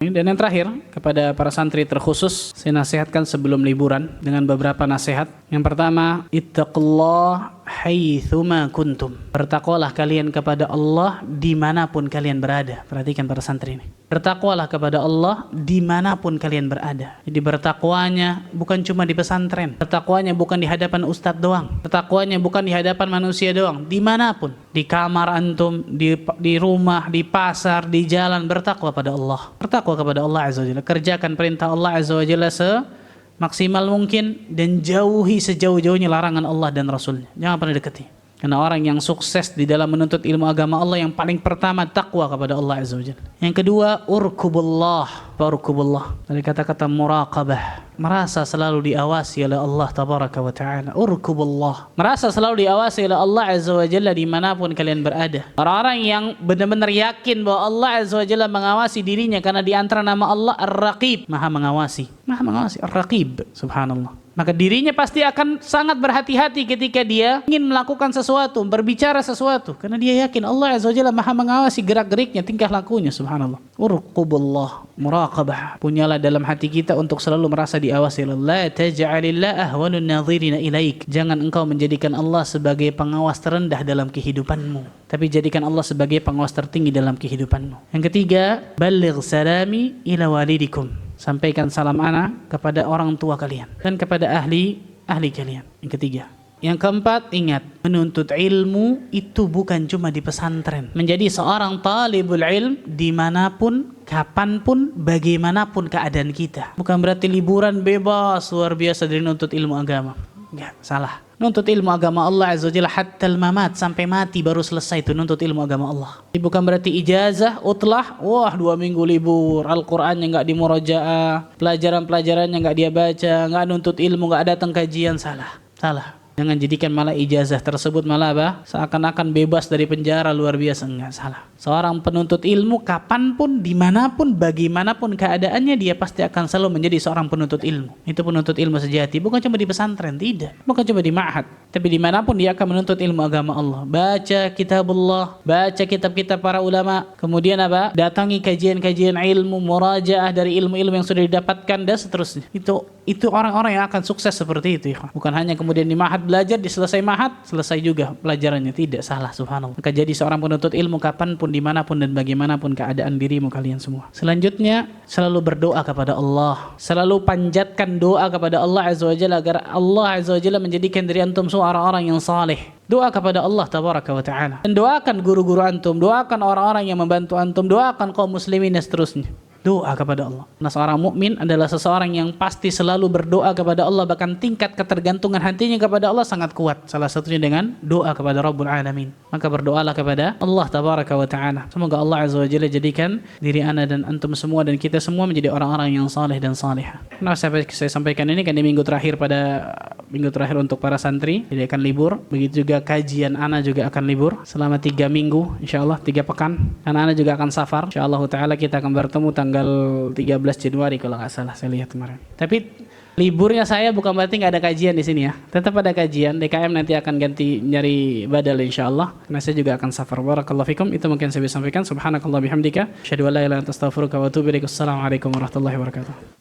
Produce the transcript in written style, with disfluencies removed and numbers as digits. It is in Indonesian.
Dan yang terakhir, kepada para santri terkhusus, saya nasihatkan sebelum liburan dengan beberapa nasihat. Yang pertama, ittaqullah haitsuma kuntum. Bertakwalah kalian kepada Allah dimanapun kalian berada. Perhatikan para santri ini. Bertakwalah kepada Allah dimanapun kalian berada. Jadi bertakwanya bukan cuma di pesantren. Bertakwanya bukan di hadapan ustadz doang. Bertakwanya bukan di hadapan manusia doang. Dimanapun. Di kamar antum, di rumah, di pasar, di jalan. Bertakwa pada Allah. Bertakwa kepada Allah Azza wa Jalla. Kerjakan perintah Allah Azza wa Jalla semaksimal mungkin dan jauhi sejauh-jauhnya larangan Allah dan Rasulnya. Jangan pernah dekati. Karena orang yang sukses di dalam menuntut ilmu agama Allah yang paling pertama takwa kepada Allah Azza wa Jalla. Yang kedua, urkubullah. Urkubullah. Dari kata-kata muraqabah. Merasa selalu diawasi oleh Allah Tabaraka wa Ta'ala. Urkubullah. Merasa selalu diawasi oleh Allah Azza wa Jalla dimanapun kalian berada. Orang-orang yang benar-benar yakin bahwa Allah Azza wa Jalla mengawasi dirinya karena di antara nama Allah Ar-Raqib. Maha mengawasi. Maha mengawasi. Ar-Raqib. Subhanallah. Maka dirinya pasti akan sangat berhati-hati ketika dia ingin melakukan sesuatu, berbicara sesuatu. Karena dia yakin Allah Azza wa Jalla maha mengawasi gerak-geriknya, tingkah lakunya, subhanallah. Urqubullah, muraqabah. Punyalah dalam hati kita untuk selalu merasa diawasi. La taj'alillah ahwanun nadhirina ilaik. Jangan engkau menjadikan Allah sebagai pengawas terendah dalam kehidupanmu. Tapi jadikan Allah sebagai pengawas tertinggi dalam kehidupanmu. Yang ketiga, balligh salami ila walidikum. Sampaikan salam ana kepada orang tua kalian dan kepada ahli kalian. Yang ketiga. Yang keempat, ingat, menuntut ilmu itu bukan cuma di pesantren. Menjadi seorang talibul ilm dimanapun, kapanpun, bagaimanapun keadaan kita. Bukan berarti liburan bebas luar biasa dari menuntut ilmu agama. Enggak, salah. Nuntut ilmu agama Allah Azza wa Jalla hattal mamat, sampai mati baru selesai itu nuntut ilmu agama Allah. Bukan berarti ijazah, utlah, wah 2 minggu libur, Al-Qur'annya enggak dimurajaah, pelajaran-pelajarannya enggak dia baca, enggak nuntut ilmu, enggak datang kajian, salah. Jangan jadikan malah ijazah tersebut malah apa? Seakan-akan bebas dari penjara, luar biasa. Enggak, salah. Seorang penuntut ilmu kapanpun, dimanapun, bagaimanapun keadaannya, dia pasti akan selalu menjadi seorang penuntut ilmu. Itu penuntut ilmu sejati. Bukan cuma di pesantren, tidak. Bukan cuma di ma'had. Tapi dimanapun dia akan menuntut ilmu agama Allah. Baca kitabullah, baca kitab-kitab para ulama. Kemudian apa? Datangi kajian-kajian ilmu, murajaah dari ilmu-ilmu yang sudah didapatkan dan seterusnya. Itu orang-orang yang akan sukses seperti itu. Ya. Bukan hanya kemudian di ma'had belajar, selesai ma'had, selesai juga pelajarannya. Tidak, salah, subhanallah. Maka jadi seorang penuntut ilmu kapanpun, dimanapun dan bagaimanapun keadaan dirimu kalian semua. Selanjutnya, selalu berdoa kepada Allah. Selalu panjatkan doa kepada Allah Azza wa Jalla agar Allah Azza wa Jalla menjadikan diri antum semua orang-orang yang saleh. Doa kepada Allah Tabaraka wa Ta'ala. Dan doakan guru-guru antum, doakan orang-orang yang membantu antum, doakan kaum muslimin dan seterusnya. Doa kepada Allah. Nah, seorang mukmin adalah seseorang yang pasti selalu berdoa kepada Allah, bahkan tingkat ketergantungan hatinya kepada Allah sangat kuat. Salah satunya dengan doa kepada Rabbul Alamin. Maka berdoalah kepada Allah Tabaraka wa Ta'ala. Semoga Allah Azza wa Jalla jadikan diri ana dan antum semua dan kita semua menjadi orang-orang yang saleh dan salihah. Nah, saya sampaikan ini kan di minggu terakhir untuk para santri, jadi akan libur. Begitu juga kajian ana juga akan libur selama 3 minggu, insyaallah 3 pekan. Dan ana juga akan safar. Insyaallah Ta'ala kita akan bertemu tanggal 13 Januari kalau nggak salah, saya lihat kemarin. Tapi liburnya saya bukan berarti nggak ada kajian di sini ya. Tetap ada kajian. DKM nanti akan ganti nyari badal insyaallah. Karena saya juga akan safar. Barakallahu fikum. Itu mungkin saya bisa sampaikan. Subhanakallah bihamdika. Asyhadu an la ilaha illa anta astaghfiruka wa atubu ilaik. Assalamualaikum warahmatullahi wabarakatuh.